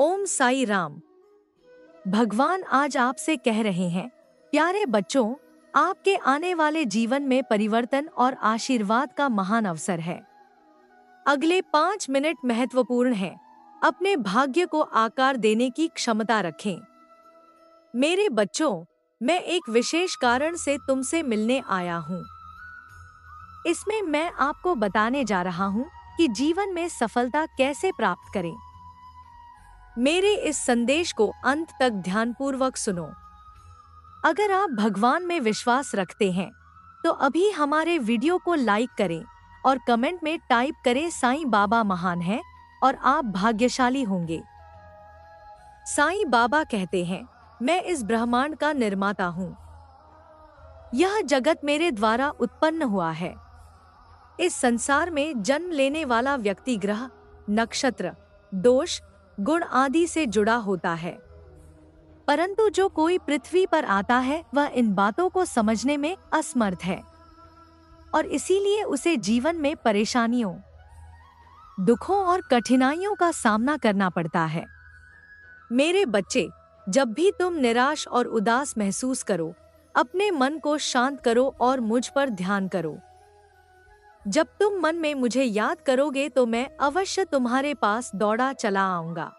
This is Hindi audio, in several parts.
ओम साई राम। भगवान आज आपसे कह रहे हैं, प्यारे बच्चों, आपके आने वाले जीवन में परिवर्तन और आशीर्वाद का महान अवसर है। अगले 5 मिनट महत्वपूर्ण हैं। अपने भाग्य को आकार देने की क्षमता रखें। मेरे बच्चों, मैं एक विशेष कारण से तुमसे मिलने आया हूँ। इसमें मैं आपको बताने जा रहा हूँ कि जीवन में सफलता कैसे प्राप्त करें। मेरे इस संदेश को अंत तक ध्यानपूर्वक सुनो। अगर आप भगवान में विश्वास रखते हैं तो अभी हमारे वीडियो को लाइक करें और कमेंट में टाइप करें, साईं बाबा महान है और आप भाग्यशाली होंगे। साईं बाबा कहते हैं, मैं इस ब्रह्मांड का निर्माता हूँ। यह जगत मेरे द्वारा उत्पन्न हुआ है। इस संसार में जन्म लेने वाला व्यक्ति ग्रह, नक्षत्र, दोष, गुण आदि से जुड़ा होता है, परंतु जो कोई पृथ्वी पर आता है वह इन बातों को समझने में असमर्थ है और इसीलिए उसे जीवन में परेशानियों, दुखों और कठिनाइयों का सामना करना पड़ता है। मेरे बच्चे, जब भी तुम निराश और उदास महसूस करो, अपने मन को शांत करो और मुझ पर ध्यान करो। जब तुम मन में मुझे याद करोगे तो मैं अवश्य तुम्हारे पास दौड़ा चला आऊंगा।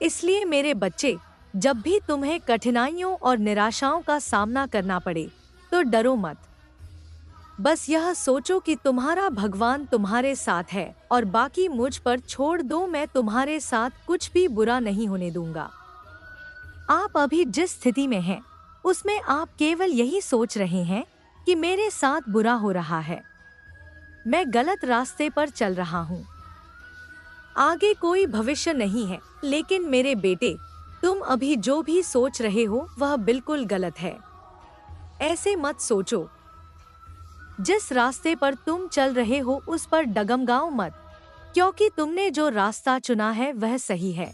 इसलिए मेरे बच्चे, जब भी तुम्हें कठिनाइयों और निराशाओं का सामना करना पड़े तो डरो मत। बस यह सोचो कि तुम्हारा भगवान तुम्हारे साथ है और बाकी मुझ पर छोड़ दो। मैं तुम्हारे साथ कुछ भी बुरा नहीं होने दूंगा। आप अभी जिस स्थिति में हैं, उसमें आप केवल यही सोच रहे हैं कि मेरे साथ बुरा हो रहा है, मैं गलत रास्ते पर चल रहा हूँ, आगे कोई भविष्य नहीं है। लेकिन मेरे बेटे, तुम अभी जो भी सोच रहे हो वह बिल्कुल गलत है। ऐसे मत सोचो। जिस रास्ते पर तुम चल रहे हो उस पर डगमगाओ मत, क्योंकि तुमने जो रास्ता चुना है वह सही है।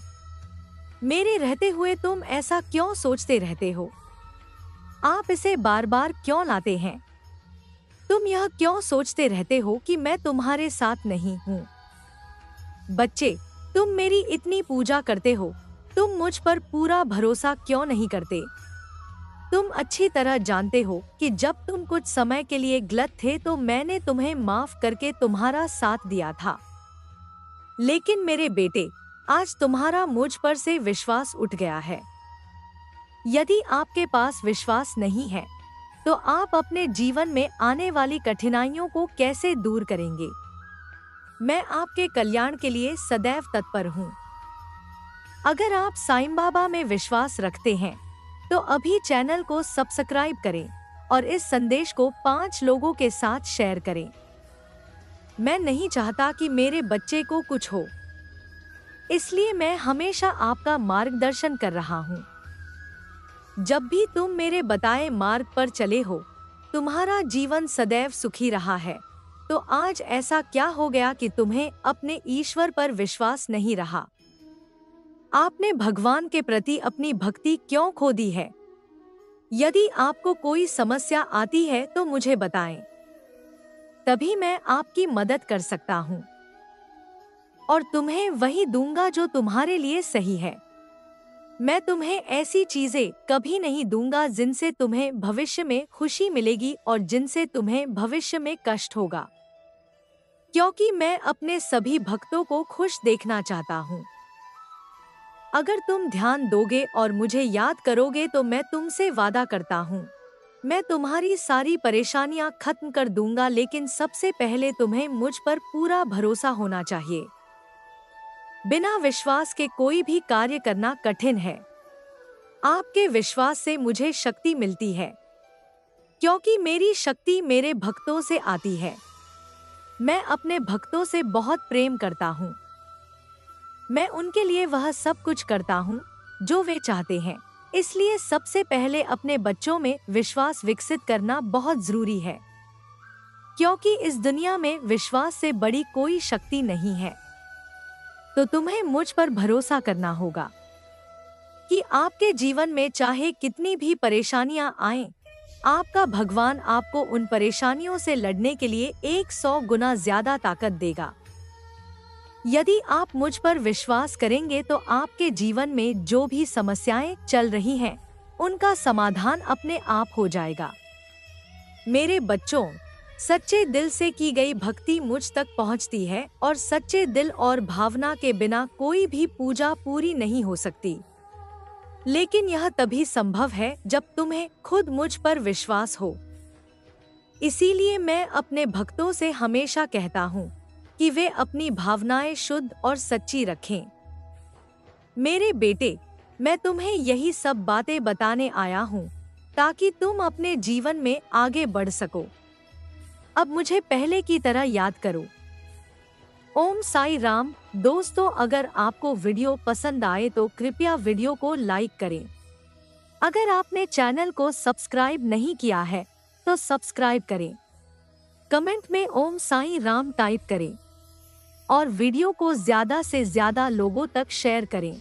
मेरे रहते हुए तुम ऐसा क्यों सोचते रहते हो? आप इसे बार बार क्यों लाते हैं? तुम यह क्यों सोचते रहते हो कि मैं तुम्हारे साथ नहीं हूँ? बच्चे, तुम मेरी इतनी पूजा करते हो, तुम मुझ पर पूरा भरोसा क्यों नहीं करते? तुम अच्छी तरह जानते हो कि जब तुम कुछ समय के लिए गलत थे तो मैंने तुम्हें माफ करके तुम्हारा साथ दिया था। लेकिन मेरे बेटे, आज तुम्हारा मुझ पर से विश्वास उठ गया है। यदि आपके पास विश्वास नहीं है तो आप अपने जीवन में आने वाली कठिनाइयों को कैसे दूर करेंगे? मैं आपके कल्याण के लिए सदैव तत्पर हूँ। अगर आप साईं बाबा में विश्वास रखते हैं तो अभी चैनल को सब्सक्राइब करें और इस संदेश को 5 लोगों के साथ शेयर करें। मैं नहीं चाहता कि मेरे बच्चे को कुछ हो, इसलिए मैं हमेशा आपका मार्गदर्शन कर रहा हूँ। जब भी तुम मेरे बताए मार्ग पर चले हो, तुम्हारा जीवन सदैव सुखी रहा है, तो आज ऐसा क्या हो गया कि तुम्हें अपने ईश्वर पर विश्वास नहीं रहा? आपने भगवान के प्रति अपनी भक्ति क्यों खो दी है? यदि आपको कोई समस्या आती है तो मुझे बताएं, तभी मैं आपकी मदद कर सकता हूँ और तुम्हें वही दूंगा जो तुम्हारे लिए सही है। मैं तुम्हें ऐसी चीजें कभी नहीं दूंगा जिनसे तुम्हें भविष्य में खुशी मिलेगी और जिनसे तुम्हें भविष्य में कष्ट होगा, क्योंकि मैं अपने सभी भक्तों को खुश देखना चाहता हूँ। अगर तुम ध्यान दोगे और मुझे याद करोगे तो मैं तुमसे वादा करता हूँ, मैं तुम्हारी सारी परेशानियाँ खत्म कर दूंगा। लेकिन सबसे पहले तुम्हें मुझ पर पूरा भरोसा होना चाहिए। बिना विश्वास के कोई भी कार्य करना कठिन है। आपके विश्वास से मुझे शक्ति मिलती है, क्योंकि मेरी शक्ति मेरे भक्तों से आती है। मैं अपने भक्तों से बहुत प्रेम करता हूँ। मैं उनके लिए वह सब कुछ करता हूँ जो वे चाहते हैं। इसलिए सबसे पहले अपने बच्चों में विश्वास विकसित करना बहुत जरूरी है, क्योंकि इस दुनिया में विश्वास से बड़ी कोई शक्ति नहीं है। तो तुम्हें मुझ पर भरोसा करना होगा कि आपके जीवन में चाहे कितनी भी परेशानियां आएं, आपका भगवान आपको उन परेशानियों से लड़ने के लिए 100 गुना ज्यादा ताकत देगा। यदि आप मुझ पर विश्वास करेंगे तो आपके जीवन में जो भी समस्याएं चल रही हैं, उनका समाधान अपने आप हो जाएगा। मेरे बच्चों, सच्चे दिल से की गई भक्ति मुझ तक पहुंचती है और सच्चे दिल और भावना के बिना कोई भी पूजा पूरी नहीं हो सकती। लेकिन यह तभी संभव है जब तुम्हें खुद मुझ पर विश्वास हो। इसीलिए मैं अपने भक्तों से हमेशा कहता हूँ कि वे अपनी भावनाएं शुद्ध और सच्ची रखें। मेरे बेटे, मैं तुम्हें यही सब बातें बताने आया हूँ ताकि तुम अपने जीवन में आगे बढ़ सको। अब मुझे पहले की तरह याद करो। ओम साई राम। दोस्तों, अगर आपको वीडियो पसंद आए तो कृपया वीडियो को लाइक करें। अगर आपने चैनल को सब्सक्राइब नहीं किया है तो सब्सक्राइब करें। कमेंट में ओम साई राम टाइप करें और वीडियो को ज्यादा से ज्यादा लोगों तक शेयर करें।